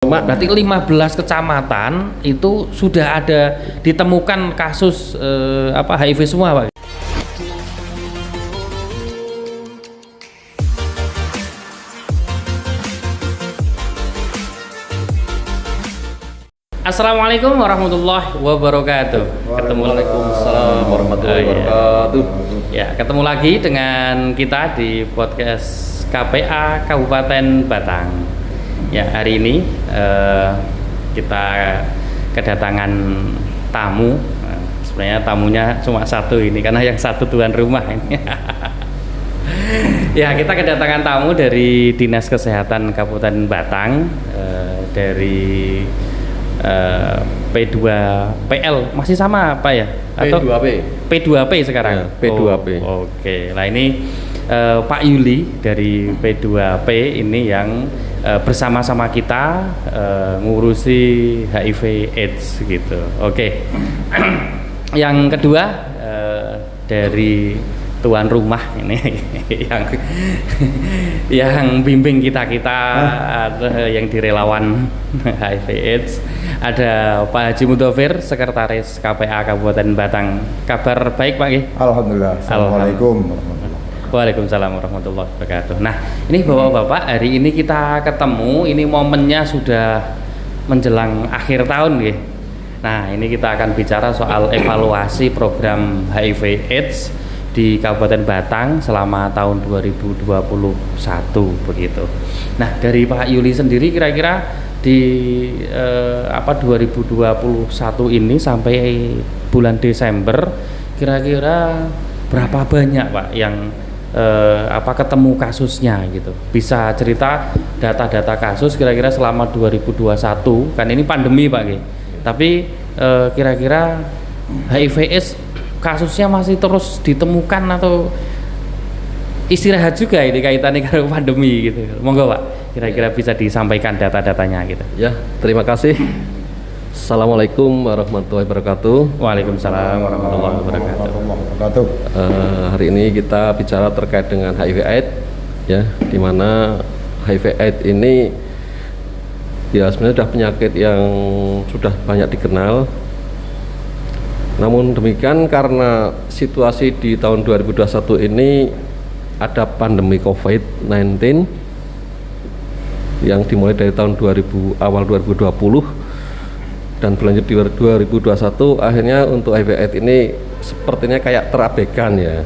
Berarti 15 kecamatan itu sudah ada ditemukan kasus HIV semua, Pak. Assalamualaikum warahmatullahi wabarakatuh. Waalaikumsalam warahmatullahi wabarakatuh. Ya, ketemu lagi dengan kita di podcast KPA Kabupaten Batang. Ya, hari ini kita kedatangan tamu. Sebenarnya tamunya cuma satu ini karena yang satu tuan rumah ini. Ya, kita kedatangan tamu dari Dinas Kesehatan Kabupaten Batang, dari P2PL masih sama apa ya? Atau P2P. P2P sekarang. Ya, P2P. Oke. Nah, ini Pak Yuli dari P2P ini yang bersama-sama kita ngurusi HIV AIDS gitu. Oke. Yang kedua dari tuan rumah ini yang bimbing kita yang direlawan HIV AIDS, ada Pak Haji Mudhofir, Sekretaris KPA Kabupaten Batang. Kabar baik, Pak? Alhamdulillah. Assalamualaikum warahmatullahi wabarakatuh. Waalaikumsalam warahmatullahi wabarakatuh. Nah, ini Bapak-bapak, hari ini kita ketemu, ini momennya sudah menjelang akhir tahun nggih. Nah, ini kita akan bicara soal evaluasi program HIV AIDS di Kabupaten Batang selama tahun 2021 begitu. Nah, dari Pak Yuli sendiri kira-kira di 2021 ini sampai bulan Desember kira-kira berapa banyak, Pak, yang ketemu kasusnya gitu. Bisa cerita data-data kasus kira-kira selama 2021, kan ini pandemi, Pak, gitu. Tapi kira-kira HIV/AIDS kasusnya masih terus ditemukan atau istirahat juga ini kaitannya dengan pandemi gitu. Monggo, Pak, kira-kira bisa disampaikan data-datanya gitu. Ya, terima kasih. Assalamualaikum warahmatullahi wabarakatuh. Waalaikumsalam warahmatullahi wabarakatuh. Hari ini kita bicara terkait dengan HIV/AIDS, ya, di mana HIV/AIDS ini ya sebenarnya sudah penyakit yang sudah banyak dikenal. Namun demikian, karena situasi di tahun 2021 ini ada pandemi COVID-19 yang dimulai dari tahun awal 2020 dan berlanjut di 2021, akhirnya untuk HIV/AIDS ini sepertinya kayak terabaikan ya.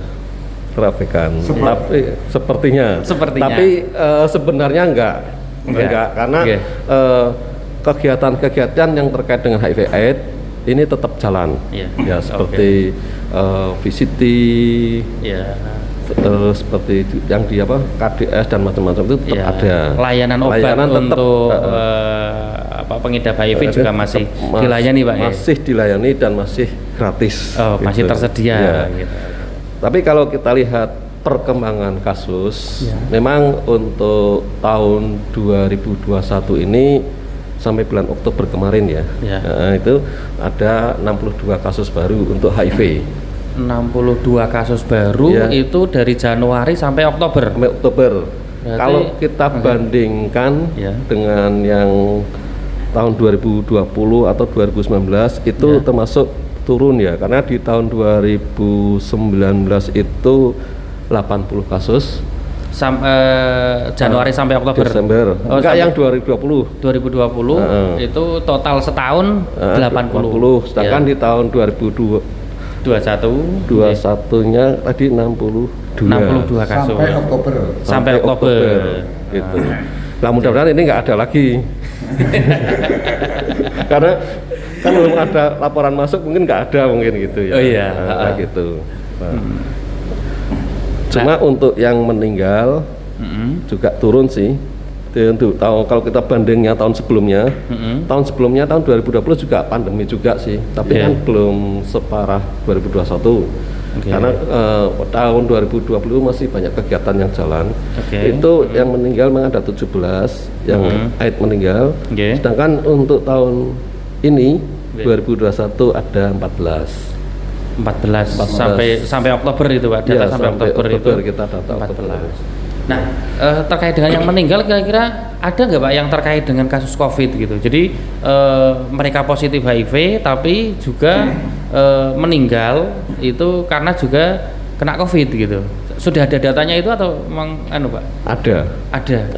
Terabaikan. Tapi sepertinya. Tapi sebenarnya enggak karena kegiatan-kegiatan yang terkait dengan HIV/AIDS ini tetap jalan, ya, seperti VCT, seperti yang di KDS dan macam-macam itu tetap ada. Layanan obat untuk pengidap HIV juga masih dilayani, Pak. Masih dilayani dan masih gratis. Masih tersedia. Ya. Gitu. Tapi kalau kita lihat perkembangan kasus, memang untuk tahun 2021 ini sampai bulan Oktober kemarin nah, itu ada 62 kasus baru untuk HIV. 62 kasus baru itu dari Januari sampai Oktober. Sampai Oktober. Berarti, kalau kita bandingkan dengan yang tahun 2020 atau 2019 itu termasuk turun ya, karena di tahun 2019 itu 80 kasus. Januari sampai Oktober. Desember. Enggak, yang 2020 itu total setahun 80. Sedangkan di tahun 2021 nya tadi 62 kasus sampai Oktober gitu. Nah, mudah-mudahan ini nggak ada lagi. Karena kan belum ada laporan masuk, mungkin nggak ada mungkin gitu ya. Gitu. Cuma untuk yang meninggal juga turun sih. Kalau kita bandingnya tahun sebelumnya, tahun 2020 juga pandemi juga sih, tapi kan belum separah 2021. Karena tahun 2020 masih banyak kegiatan yang jalan. Itu yang meninggal memang ada 17 yang AIDS meninggal. Sedangkan untuk tahun ini 2021 ada 14 sampai Oktober itu, Pak. Data sampai Oktober itu kita data 14. Nah, terkait dengan yang meninggal kira-kira ada nggak Pak yang terkait dengan kasus COVID gitu? Jadi mereka positif HIV tapi juga meninggal itu karena juga kena COVID gitu. Sudah ada datanya itu atau memang Pak? Ada.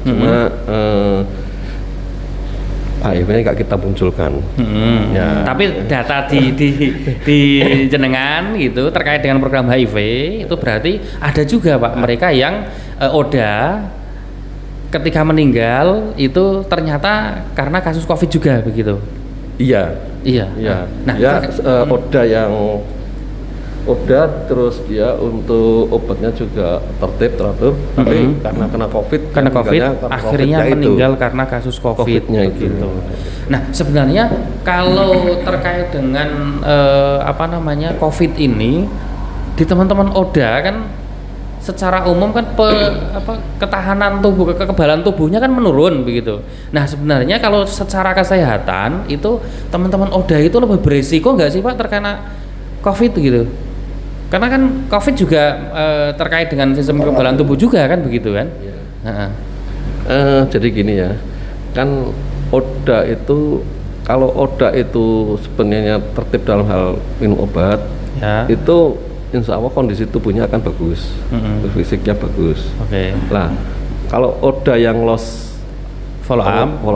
Cuma HIV-nya nggak kita munculkan. Ya. Tapi data di jenengan gitu terkait dengan program HIV itu berarti ada juga Pak mereka yang ODA ketika meninggal itu ternyata karena kasus COVID juga begitu. Iya. Nah, ya ODA terus dia untuk obatnya juga tertib teratur, tapi karena kena COVID akhirnya meninggal karena kasus COVID-nya gitu. Nah, sebenarnya kalau terkait dengan COVID ini di teman-teman ODA kan secara umum kan ketahanan tubuh, kekebalan tubuhnya kan menurun begitu. Nah, sebenarnya kalau secara kesehatan itu teman-teman ODA itu lebih berisiko nggak sih Pak terkena COVID gitu? Karena kan COVID juga terkait dengan sistem kekebalan tubuh juga kan begitu kan? Jadi gini ya, kan ODA itu kalau ODA itu sebenarnya tertib dalam hal minum obat, itu insya Allah kondisi tubuhnya akan bagus, fisiknya bagus. Nah, kalau ODA yang loss follow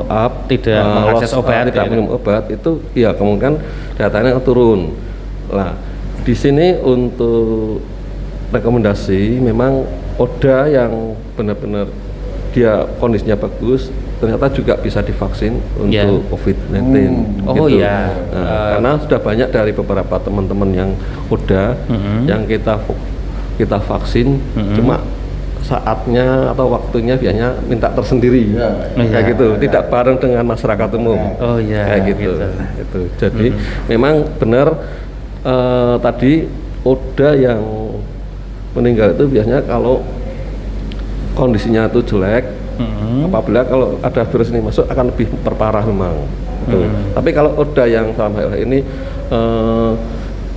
up tidak mengakses obat, tidak minum obat itu ya kemungkinan datanya turun. Nah, di sini untuk rekomendasi memang ODA yang benar-benar dia kondisinya bagus ternyata juga bisa divaksin untuk COVID-19. Karena sudah banyak dari beberapa teman-teman yang ODA yang kita vaksin, cuma saatnya atau waktunya biasanya minta tersendiri kayak gitu, tidak bareng dengan masyarakat umum kayak gitu. Jadi memang benar tadi ODA yang meninggal itu biasanya kalau kondisinya itu jelek, apabila kalau ada virus ini masuk akan lebih berparah memang. Tapi kalau ODA yang selama ini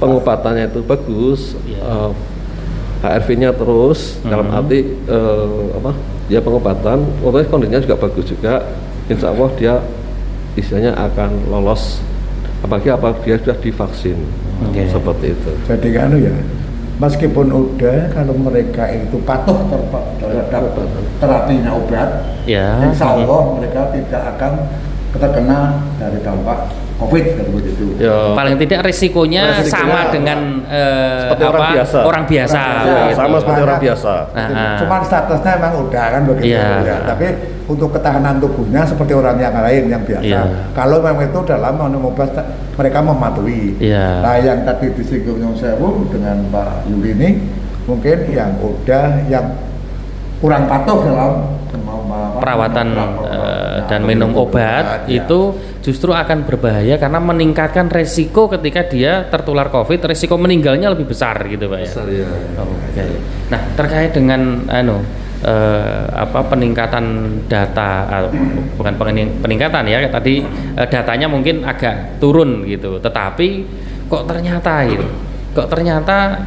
pengobatannya itu bagus, HRV-nya terus dalam arti dia pengobatan, otomatis kondisinya juga bagus juga, insya Allah dia istilahnya akan lolos apalagi dia sudah divaksin. Seperti itu. Jadi kan meskipun udah kalau mereka itu patuh terhadap terapinya obat, insya Allah mereka tidak akan terkena dari dampak COVID begitu. Paling tidak risikonya sama dengan orang biasa. Sama seperti orang biasa. Cuma statusnya memang udah kan begitu. Tapi untuk ketahanan tubuhnya seperti orang yang lain yang biasa. Kalau memang itu dalam minum obat mereka mematuhi. Nah, yang tadi disinggung Nyong Sewu dengan Pak Yuli ini mungkin yang udah yang kurang patuh dalam perawatan dan minum obat itu justru akan berbahaya karena meningkatkan resiko ketika dia tertular COVID, resiko meninggalnya lebih besar gitu Pak ya. Nah, terkait dengan peningkatan data, bukan peningkatan ya, tadi datanya mungkin agak turun gitu, tetapi kok ternyata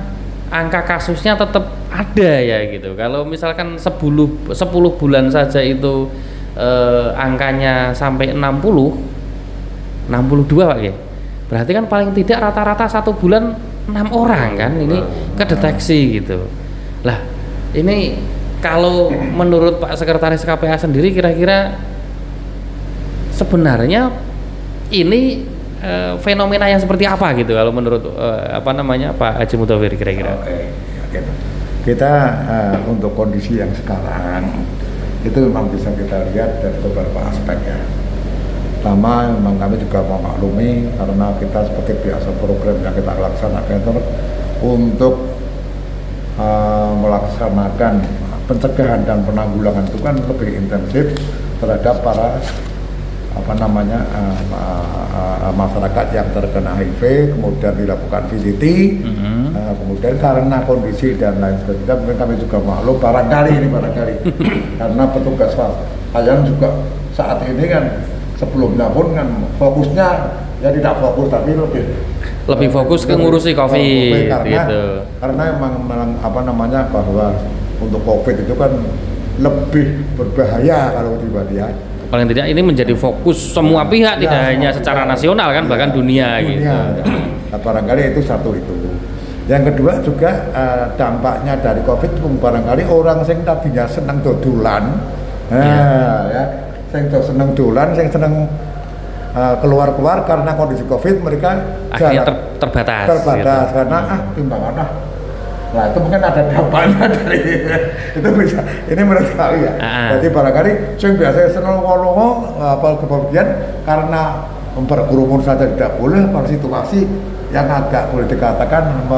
angka kasusnya tetap ada ya gitu. Kalau misalkan 10 bulan saja itu angkanya sampai 62 Pak ya. Berarti kan paling tidak rata-rata 1 bulan 6 orang kan ini kedeteksi gitu. Lah, ini kalau menurut Pak Sekretaris KPA sendiri kira-kira sebenarnya ini fenomena yang seperti apa gitu kalau menurut Pak Haji Mudhawir kira-kira? Kita untuk kondisi yang sekarang itu memang bisa kita lihat dari beberapa aspek ya. Pertama, memang kami juga memaklumi karena kita seperti biasa program yang kita laksanakan itu untuk melaksanakan pencegahan dan penanggulangan itu kan lebih intensif terhadap para masyarakat yang terkena HIV, kemudian dilakukan VCT, kemudian karena kondisi dan lain sebagainya, mungkin kami juga maklum barangkali karena petugas kalian juga saat ini kan sebelumnya pun kan fokusnya ya tidak fokus tapi lebih fokus ke ngurusi COVID karena gitu. Karena memang bahwa untuk COVID itu kan lebih berbahaya kalau dibanding Paling tidak ini menjadi fokus semua pihak, tidak hanya secara nasional kan, bahkan dunia gitu. Nah, barangkali itu satu itu. Yang kedua juga dampaknya dari COVID barangkali orang yang tadinya senang dodolan, ya, yang senang dolan, yang senang keluar-keluar karena kondisi COVID mereka akhirnya terbatas gitu. Karena timbangan nah itu mungkin ada dampaknya dari itu bisa ini menurut kami ya. Jadi barangkali yang biasanya senang ngomong apa kemudian karena berkerumun saja tidak boleh pada situasi yang agak boleh dikatakan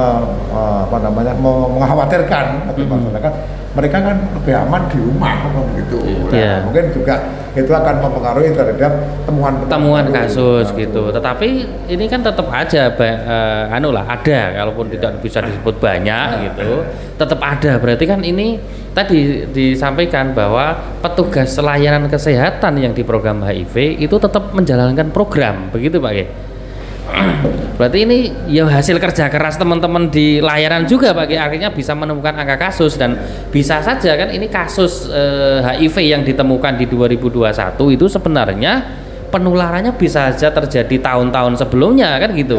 mengkhawatirkan bagi masyarakat, mereka kan lebih aman di rumah begitu. Nah, mungkin juga itu akan mempengaruhi terhadap temuan kasus gitu. Tetapi ini kan tetap aja ada, kalaupun tidak bisa disebut banyak gitu, tetap ada. Berarti kan ini tadi disampaikan bahwa petugas layanan kesehatan yang di program HIV itu tetap menjalankan program, begitu Pak Ge? Berarti ini ya hasil kerja keras teman-teman di layanan juga Pak Ge, akhirnya bisa menemukan angka kasus, dan bisa saja kan ini kasus HIV yang ditemukan di 2021 itu sebenarnya penularannya bisa saja terjadi tahun-tahun sebelumnya kan gitu.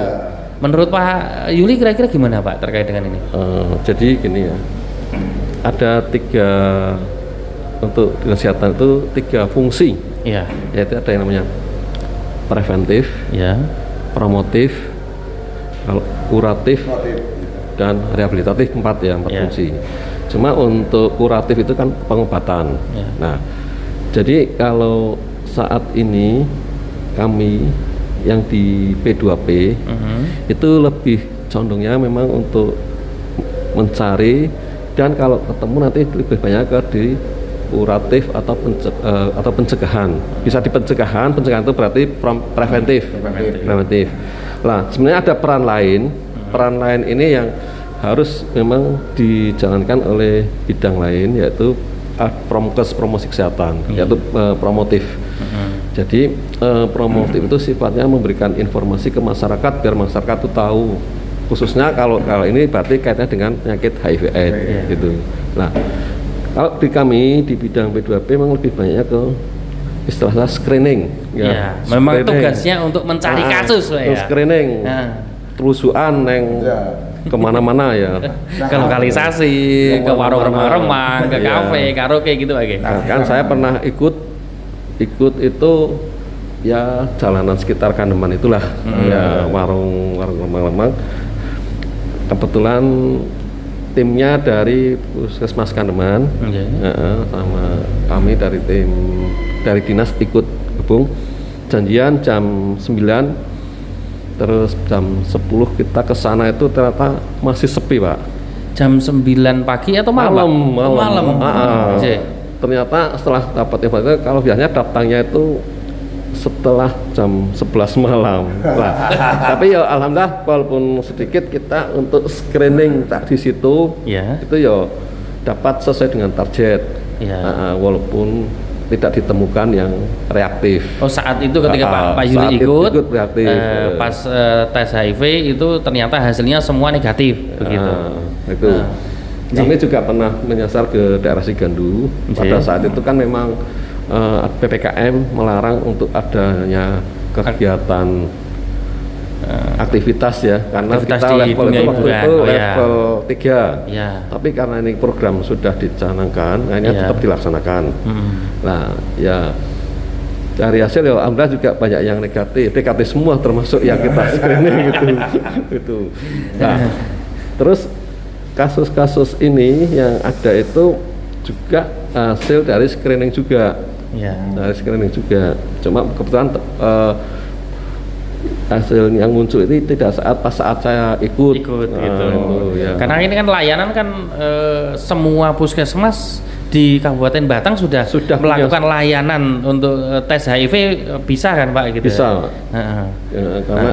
Menurut Pak Yuli kira-kira gimana Pak terkait dengan ini? Jadi gini ya, ada untuk kesehatan itu 3 fungsi, yaitu ada yang namanya preventif, promotif, kuratif, dan rehabilitatif, 4 fungsi. Cuma untuk kuratif itu kan pengobatan. Nah, jadi kalau saat ini kami yang di P2P itu lebih condongnya memang untuk mencari, dan kalau ketemu nanti lebih banyak ke di kuratif atau pencegahan. Bisa di pencegahan itu berarti preventif. Lah, sebenarnya ada peran lain ini yang harus memang dijalankan oleh bidang lain, yaitu promosi kesehatan, yaitu promotif. Jadi promotif itu sifatnya memberikan informasi ke masyarakat biar masyarakat itu tahu, khususnya kalau ini berarti kaitannya dengan penyakit HIV/AIDS gitu. Nah, kalau di kami di bidang P2P memang lebih banyaknya ke istilahnya screening. Memang tugasnya untuk mencari kasus ya. Screening, telusuan yang kemana-mana ya. Ke lokalisasi, ke warung remang-remang, ke kafe, karaoke gitu aja. Kan saya pernah ikut itu ya jalanan sekitar Kandeman itulah, ya warung remang-remang. Kebetulan timnya dari Puskesmas Kandeman, sama kami dari dinas ikut gabung, janjian jam 9, terus jam 10 kita ke sana itu ternyata masih sepi Pak. Jam 9 pagi atau malam? Malam. Ternyata setelah dapat informasi, kalau biasanya datangnya itu setelah jam 11 malam. Tapi ya alhamdulillah walaupun sedikit kita untuk screening di situ itu ya dapat sesuai dengan target. Walaupun tidak ditemukan yang reaktif. Oh, saat itu ketika Pak Yuli ikut pas tes HIV itu ternyata hasilnya semua negatif begitu. Itu. Kami juga pernah menyasar ke daerah Sigandu. Pada saat itu kan memang PPKM melarang untuk adanya kegiatan aktivitas ya, karena kita level itu level 3. Tapi karena ini program sudah dicanangkan, akhirnya tetap dilaksanakan. Nah, ya dari hasil ya alhamdulillah juga banyak yang negatif semua, termasuk yang kita screening gitu. Nah, terus kasus-kasus ini yang ada itu juga hasil dari screening juga. Dari screening juga. Cuma kebetulan hasil yang muncul ini tidak pas saat saya ikut gitu. Karena ini kan layanan kan semua puskesmas di Kabupaten Batang sudah melakukan layanan untuk tes HIV, bisa kan Pak gitu? Bisa.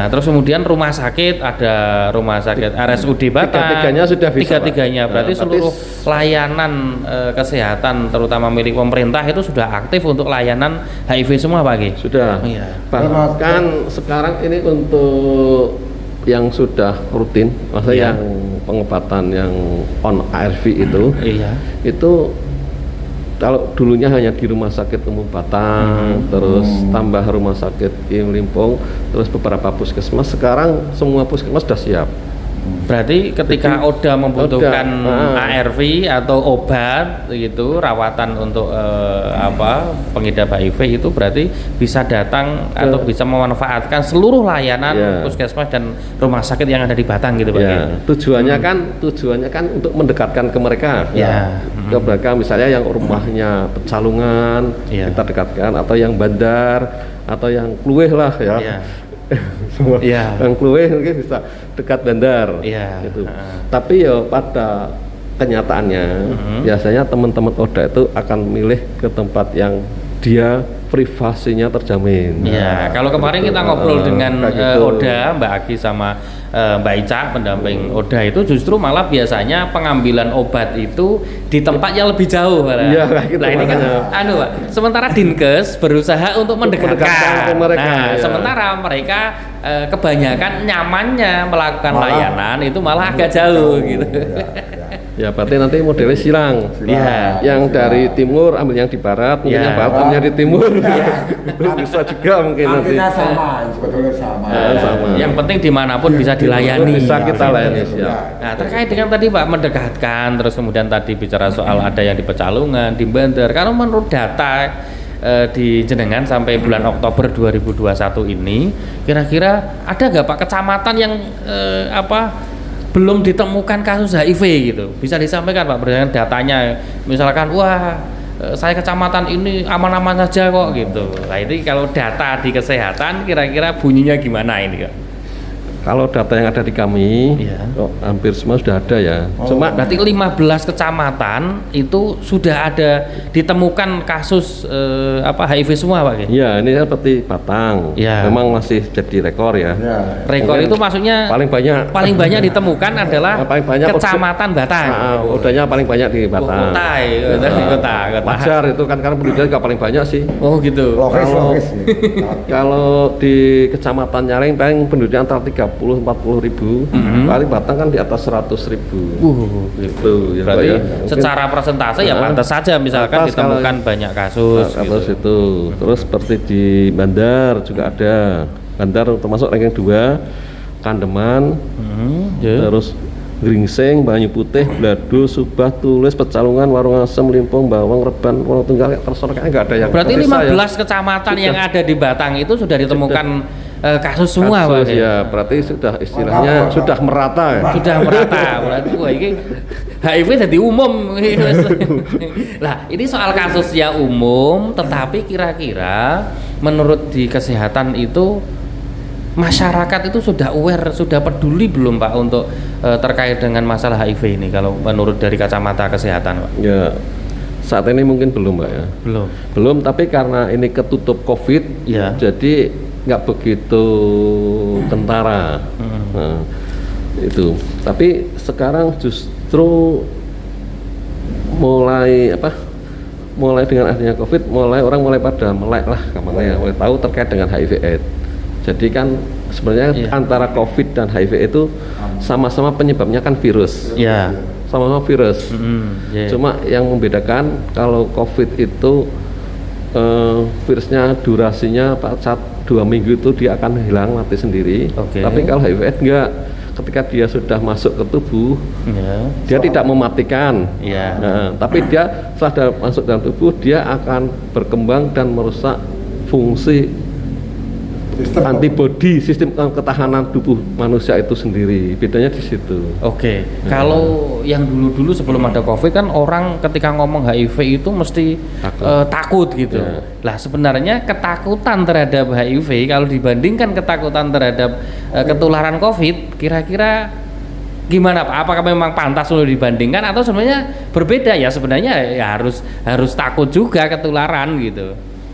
Terus kemudian rumah sakit, ada rumah sakit RSUD Batang. Tiga-tiganya sudah bisa. Tiga-tiganya berarti seluruh layanan kesehatan terutama milik pemerintah itu sudah aktif untuk layanan HIV semua Pak Gi? Sudah. Bahkan sekarang ini untuk yang sudah rutin, maksudnya yang pengobatan yang on ARV itu, Iya. itu kalau dulunya hanya di Rumah Sakit Umum Batang, terus tambah Rumah Sakit Kim Limpong, terus beberapa puskesmas, sekarang semua puskesmas sudah siap. Berarti ketika Oda membutuhkan Oda, ARV atau obat gitu, rawatan untuk pengidap HIV itu berarti bisa datang atau bisa memanfaatkan seluruh layanan puskesmas dan rumah sakit yang ada di Batang gitu Pak. Ya, tujuannya kan untuk mendekatkan ke mereka. Ke mereka misalnya yang rumahnya Pecalungan, kita dekatkan, atau yang Bandar, atau yang Kluweh lah ya. Semua yang Kluweh mungkin bisa dekat Bandar gitu. Tapi ya pada kenyataannya biasanya teman-teman Oda itu akan milih ke tempat yang dia privasinya terjamin. Kalau kemarin kita ngobrol dengan Oda, Mbak Agi sama Mbak Ica, pendamping Oda, itu justru malah biasanya pengambilan obat itu di tempat yang lebih jauh. Gitu, nah ini kan, Pak, sementara Dinkes berusaha untuk mendekatkan mereka. Sementara mereka kebanyakan nyamannya melakukan layanan itu malah agak jauh gitu. Ya berarti nanti modelnya silang. Yang dari timur ambil yang di barat, mungkin yang barat ambil yang di timur. Bisa juga mungkin nanti. Sebetulnya sama. Yang penting dimanapun bisa dilayani. Bisa kita layani. Nah terkait dengan tadi Pak mendekatkan, terus kemudian tadi bicara soal ada yang di Pecalungan, di Bandar. Kalau menurut data di Jenengan sampai bulan Oktober 2021 ini, kira-kira ada nggak Pak kecamatan yang belum ditemukan kasus HIV gitu? Bisa disampaikan Pak berdasarkan datanya, misalkan saya kecamatan ini aman-aman saja kok gitu. Nah ini kalau data di kesehatan kira-kira bunyinya gimana ini Kak? Kalau data yang ada di kami, hampir semua sudah ada ya. Cuma berarti 15 kecamatan itu sudah ada ditemukan kasus HIV semua Pak? Iya, ini seperti Batang. Memang masih jadi rekor ya. Rekor itu maksudnya paling banyak ditemukan adalah kecamatan Batang. Odanya paling banyak di Batang. Kota. Wajar itu kan karena penduduknya juga paling banyak sih. Oh gitu. Kalau di kecamatan Nyaring paling penduduknya antara 30-40 ribu, paling Batang kan di atas 100 ribu. Gitu. Berarti secara persentase ya pantas saja misalkan ditemukan banyak kasus. Itu. Terus seperti di Bandar juga ada. Bandar termasuk ranking 2, Kandeman, terus Gringsing, Banyu Putih, Blado, Subah, Tulis, Pecalungan, Warung Asem, Limpong, Bawang, Reban, Wonotunggal, tersorok nggak ada yang. Berarti 15 kecamatan yang ada di Batang itu sudah ditemukan kasus semua Pak. Ya, berarti sudah istilahnya sudah merata ya. Sudah merata. Berarti ini HIV jadi umum. Nah, ini soal kasusnya umum, tetapi kira-kira menurut di kesehatan itu masyarakat itu sudah aware, sudah peduli belum Pak untuk terkait dengan masalah HIV ini kalau menurut dari kacamata kesehatan Pak? Ya, saat ini mungkin belum Pak ya. Belum, tapi karena ini ketutup COVID, jadi nggak begitu kentara. Nah, itu. Tapi sekarang justru mulai dengan adanya COVID, orang mulai pada melek lah, mulai tahu terkait dengan HIV/AIDS. Jadi kan sebenarnya antara COVID dan HIV itu sama-sama penyebabnya kan virus. Sama-sama virus. Cuma yang membedakan kalau COVID itu virusnya durasinya 2 minggu itu dia akan hilang mati sendiri. Tapi kalau HIV/AIDS enggak. Ketika dia sudah masuk ke tubuh, dia tidak mematikan. Nah, tapi dia setelah masuk dalam tubuh, dia akan berkembang dan merusak fungsi antibodi, sistem ketahanan tubuh manusia itu sendiri. Bedanya di situ. Kalau yang dulu-dulu sebelum ada COVID kan orang ketika ngomong HIV itu mesti takut gitu. Lah sebenarnya ketakutan terhadap HIV kalau dibandingkan ketakutan terhadap ketularan COVID, kira-kira gimana Pak? Apakah memang pantas untuk dibandingkan atau sebenarnya berbeda ya? Sebenarnya ya harus takut juga ketularan gitu.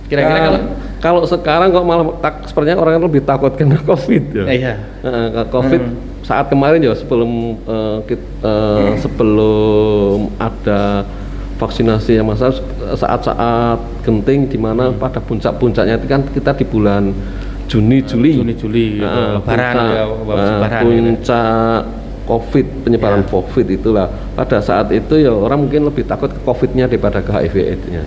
Kira-kira kalau sekarang kok malah sepertinya orang lebih takut kena COVID ya. COVID saat kemarin ya sebelum ada vaksinasi yang masalah saat-saat genting di mana pada puncak-puncaknya itu kan kita di bulan Juni Juli Lebaran puncak COVID, penyebaran COVID itulah. Pada saat itu ya orang mungkin lebih takut ke COVID-nya daripada ke HIV/AIDS-nya.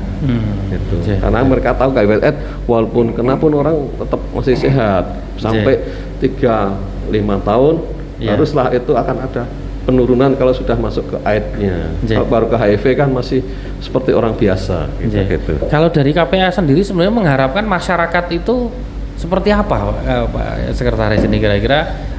Gitu. Karena mereka tahu ke HIV/AIDS walaupun kena pun orang tetap masih sehat sampai 3-5 tahun. Baru setelah itu akan ada penurunan kalau sudah masuk ke AIDS-nya. Kalau baru ke HIV kan masih seperti orang biasa gitu. Kalau dari KPA sendiri sebenarnya mengharapkan masyarakat itu seperti apa, Pak Sekretaris ini kira-kira?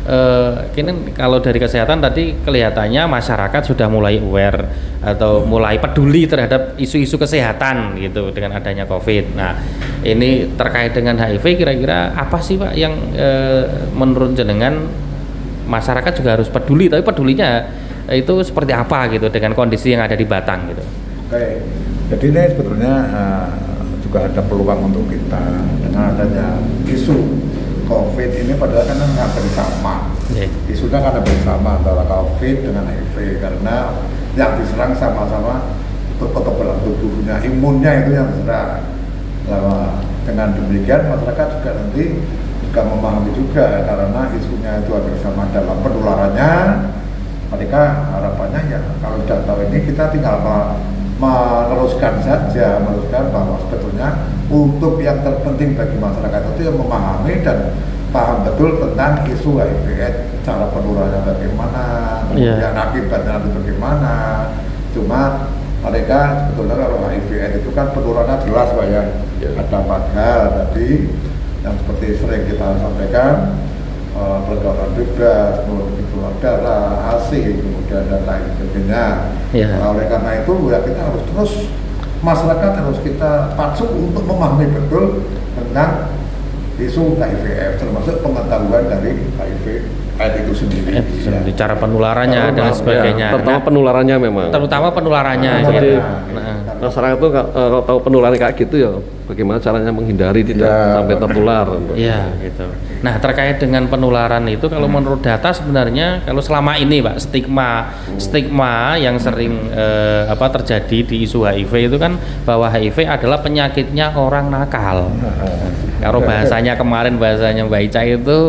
Kini kalau dari kesehatan tadi kelihatannya masyarakat sudah mulai aware atau mulai peduli terhadap isu-isu kesehatan gitu dengan adanya COVID. Nah, ini terkait dengan HIV kira-kira apa sih Pak yang menurut jenengan masyarakat juga harus peduli, tapi pedulinya itu seperti apa gitu dengan kondisi yang ada di Batang gitu? Oke, jadi ini sebetulnya juga ada peluang untuk kita dengan adanya isu COVID ini, padahal kan hampir sama. Isunya kan hampir sama antara COVID dengan HIV karena yang diserang sama-sama kekebalan tubuhnya, imunnya itu yang diserang. Nah, dengan demikian masyarakat juga nanti memahami juga karena isunya itu hampir sama dalam penularannya. Mereka harapannya ya kalau sudah tahu ini kita tinggal meneruskan saja, meneruskan bahwa sebetulnya untuk yang terpenting bagi masyarakat itu yang memahami dan paham betul tentang isu HIV/AIDS, cara penularannya bagaimana, kemudian akibatnya nanti bagaimana. Cuma mereka sebetulnya kalau HIV/AIDS itu kan penularannya jelas Pak ya, ada 4 hal tadi yang seperti sering kita sampaikan, peledakan bebas, kemudian keluar darah, ASI, kemudian dan lain sebagainya. Oleh karena itu ya kita harus terus, masyarakat harus kita pacu untuk memahami betul tentang isu HIV/AIDS, termasuk pengetahuan dari HIV/AIDS itu sendiri. Cara penularannya dan sebagainya. Terutama penularannya memang. Terutama penularannya. Jadi masyarakat itu kalau tahu penularan kayak gitu ya, bagaimana caranya menghindari tidak sampai tertular. Iya, gitu. Nah, terkait dengan penularan itu kalau menurut data sebenarnya kalau selama ini Pak stigma yang sering terjadi di isu HIV itu kan bahwa HIV adalah penyakitnya orang nakal. Kalau bahasanya kemarin bahasanya Mbak Ica itu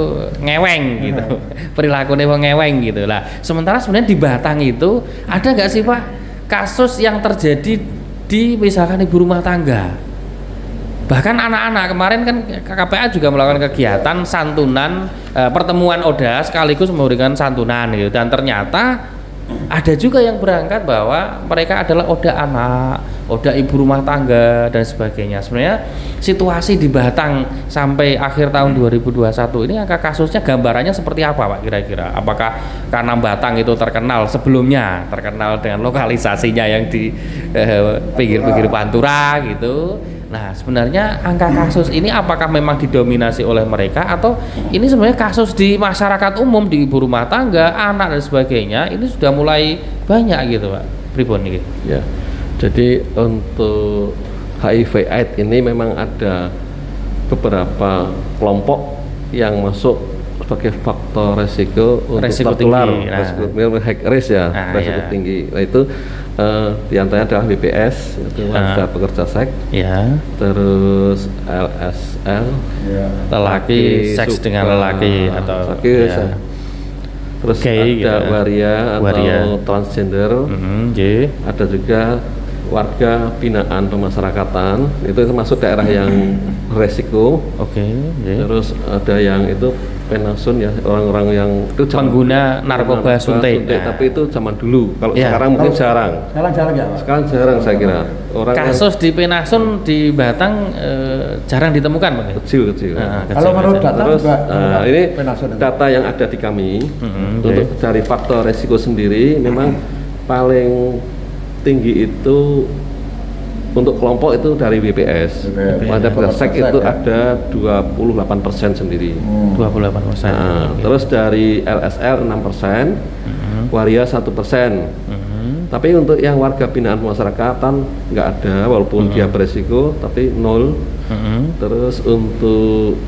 ngeweng gitu. Perilakunya ngeweng gitu lah. Sementara sebenarnya di Batang itu ada nggak sih Pak kasus yang terjadi di misalkan ibu rumah tangga? Bahkan anak-anak kemarin kan KPA juga melakukan kegiatan santunan, pertemuan ODA sekaligus memberikan santunan gitu. Dan ternyata ada juga yang berangkat bahwa mereka adalah ODA anak, ODA ibu rumah tangga dan sebagainya. Sebenarnya situasi di Batang sampai akhir tahun 2021 ini angka kasusnya gambarannya seperti apa Pak kira-kira? Apakah karena Batang itu terkenal dengan lokalisasinya yang di pinggir-pinggir Pantura gitu? Nah, sebenarnya angka kasus ini apakah memang didominasi oleh mereka atau ini sebenarnya kasus di masyarakat umum, di ibu rumah tangga, anak dan sebagainya ini sudah mulai banyak gitu Pak? Pripun ini? Ya, jadi untuk HIV/AIDS ini memang ada beberapa kelompok yang masuk sebagai faktor resiko untuk tertular, high risk ya, resiko tinggi. Nah, itu diantaranya adalah BPS, itu ada pekerja seks, terus LSL, lelaki seks dengan lelaki atau terus gay, ada waria atau transgender, ada juga warga binaan pemasyarakatan, itu termasuk daerah yang resiko. Terus ada yang itu penasun ya, orang-orang yang itu pengguna narkoba suntik. Tapi itu zaman dulu. Kalau sekarang mungkin jarang. Sekarang jarang saya kira. Kasus di penasun di Batang jarang ditemukan Bang. Kecil. Kalau menurut data terus ini data yang ada di kami untuk cari faktor resiko sendiri memang paling tinggi itu untuk kelompok itu dari BPS. Pada seks itu ada 28% sendiri. 28%. Terus dari LSL 6%, waria 1%. Tapi untuk yang warga binaan pemasyarakatan nggak ada, walaupun dia beresiko, tapi 0. Terus untuk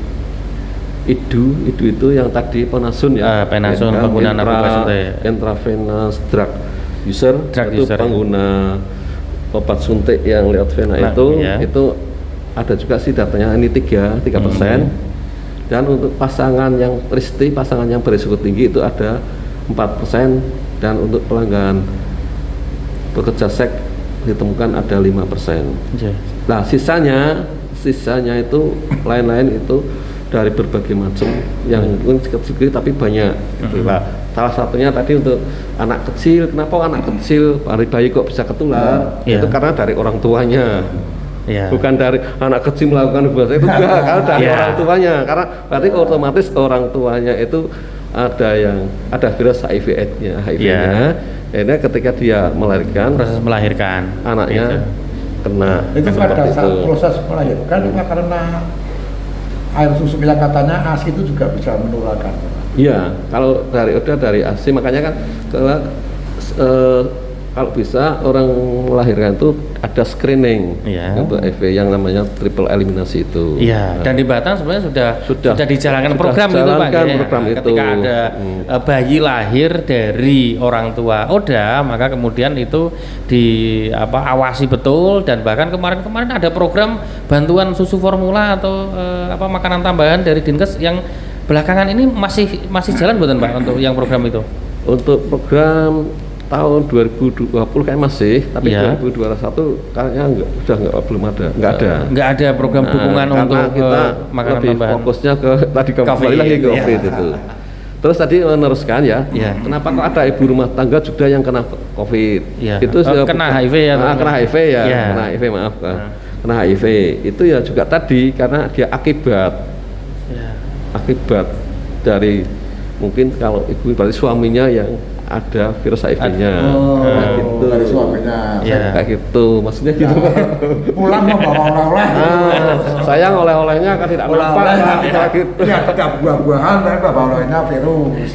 IDU itu yang tadi penasun ya. Penasun pengguna narkoba suntik. Intravenous drug user itu pengguna obat suntik yang lewat vena itu ada juga sih datanya, ini 3%. Dan untuk pasangan yang berisiko tinggi itu ada 4%, dan untuk pelanggan pekerja seks ditemukan ada 5%. Iya. Nah, sisanya itu lain-lain itu dari berbagai macam yang mungkin sedikit tapi banyak. Gitu. Nah, salah satunya tadi untuk anak kecil, kenapa anak kecil bayi kok bisa ketular? Iya. Itu karena dari orang tuanya. Iya. Bukan dari anak kecil melakukan hubungan seks, itu enggak, karena dari orang tuanya. Karena berarti otomatis orang tuanya itu ada virus HIV-nya, akhirnya ketika dia melahirkan, Proses melahirkan anaknya gitu. kena Itu pada seperti saat itu. proses melahirkan cuma karena air susu yang katanya ASI itu juga bisa menularkan. Iya, kalau dari ASI, makanya kan kalau bisa orang melahirkan itu ada screening Iya. untuk HIV yang namanya triple eliminasi itu. Iya, dan di Batang sebenarnya sudah dijalankan sudah program itu Pak. dijalankan Ya. program itu. Ketika ada bayi lahir dari orang tua ODA, maka kemudian itu awasi betul, dan bahkan kemarin ada program bantuan susu formula atau makanan tambahan dari Dinkes yang belakangan ini masih jalan bukan Pak untuk yang program itu? Untuk program tahun 2020 kayak masih, tapi Iya. 2021 kayaknya belum ada, nggak ada. Program dukungan Karena untuk kita makanan lebih tambahan. fokusnya ke tadi kembali COVID, lagi ke iya. COVID itu. Terus tadi meneruskan ya, Iya. kenapa kok ada ibu rumah tangga juga yang kena COVID? Iya. Itu sudah Kena HIV ya, Pak? kena HIV ya, Iya. kena HIV maaf, kena HIV itu ya juga tadi karena dia akibat dari mungkin kalau ibu berarti suaminya yang ada virus HIV-nya. Nah, gitu. Dari suaminya. Iya. Kayak gitu, maksudnya gitu. Pulang membawa oleh-oleh. Sayang oleh-olehnya kan tidak nampak Oleh-oleh lah, kayak gitu. Ya tidak buah-buahan, tapi bawa olehnya virus.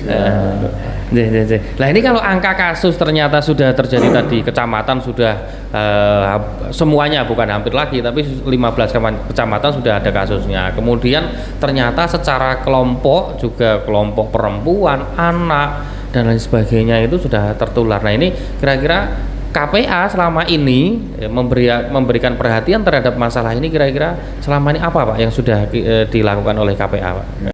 Nah ini kalau angka kasus ternyata sudah terjadi tadi, kecamatan sudah semuanya, bukan hampir lagi, tapi 15 kecamatan sudah ada kasusnya. Kemudian ternyata secara kelompok juga, kelompok perempuan, anak dan lain sebagainya itu sudah tertular. Nah ini kira-kira KPA selama ini memberikan perhatian terhadap masalah ini, kira-kira selama ini apa Pak yang sudah dilakukan oleh KPA Pak?